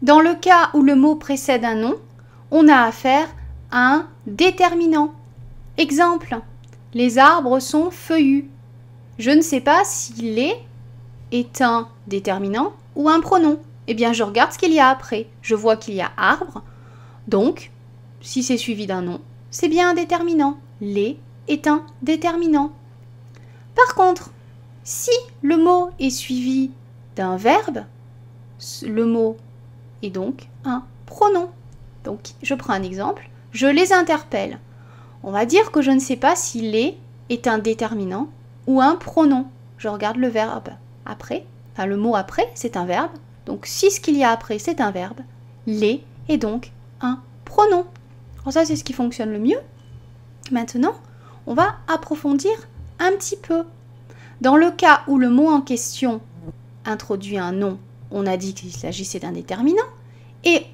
Dans le cas où le mot précède un nom, on a affaire à un déterminant. Exemple, les arbres sont feuillus. Je ne sais pas si les est un déterminant ou un pronom. Eh bien, je regarde ce qu'il y a après. Je vois qu'il y a arbre. Donc, si c'est suivi d'un nom, c'est bien un déterminant. Les est un déterminant. Par contre, si le mot est suivi d'un verbe, le mot est donc un pronom. Donc, je prends un exemple. Je les interpelle. On va dire que je ne sais pas si les est un déterminant ou un pronom. Je regarde le verbe après. Enfin, le mot après, c'est un verbe. Donc, si ce qu'il y a après, c'est un verbe, les est donc un pronom. Alors ça, c'est ce qui fonctionne le mieux. Maintenant, on va approfondir un petit peu. Dans le cas où le mot en question introduit un nom, on a dit qu'il s'agissait d'un déterminant. Et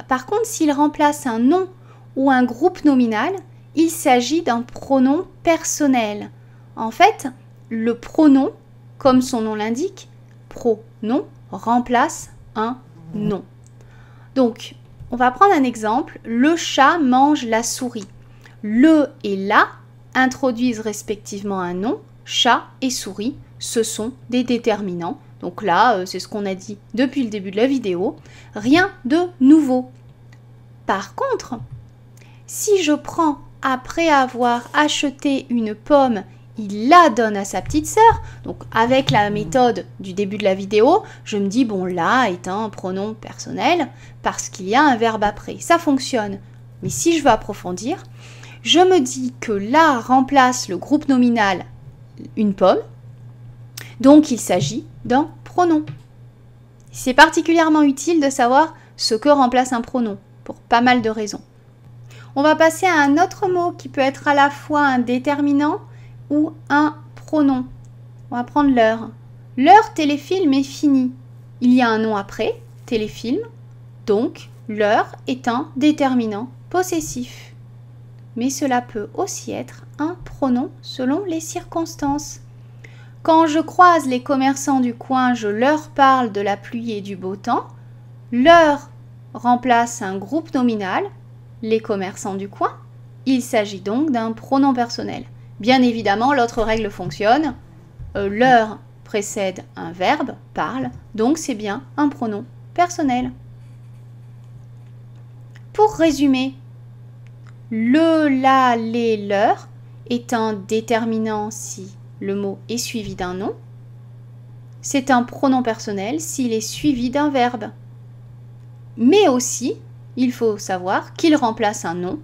par contre, s'il remplace un nom ou un groupe nominal, il s'agit d'un pronom personnel. En fait, le pronom, comme son nom l'indique, pronom, remplace un nom. Donc, on va prendre un exemple. Le chat mange la souris. Le et la introduisent respectivement un nom. Chat et souris, ce sont des déterminants. Donc là, c'est ce qu'on a dit depuis le début de la vidéo. Rien de nouveau. Par contre, si je prends, après avoir acheté une pomme, il la donne à sa petite sœur, donc avec la méthode du début de la vidéo, je me dis, bon, la est un pronom personnel parce qu'il y a un verbe après. Ça fonctionne. Mais si je veux approfondir, je me dis que la remplace le groupe nominal une pomme, donc il s'agit d'un pronom. C'est particulièrement utile de savoir ce que remplace un pronom, pour pas mal de raisons. On va passer à un autre mot qui peut être à la fois un déterminant ou un pronom. On va prendre l'heure. L'heure téléfilm est finie. Il y a un nom après, téléfilm, donc l'heure est un déterminant possessif. Mais cela peut aussi être un pronom selon les circonstances. Quand je croise les commerçants du coin, je leur parle de la pluie et du beau temps. Leur remplace un groupe nominal, les commerçants du coin. Il s'agit donc d'un pronom personnel. Bien évidemment, l'autre règle fonctionne. Leur précède un verbe, parle, donc c'est bien un pronom personnel. Pour résumer, le, la, les, leur est un déterminant si le mot est suivi d'un nom. C'est un pronom personnel s'il est suivi d'un verbe. Mais aussi, il faut savoir qu'il remplace un nom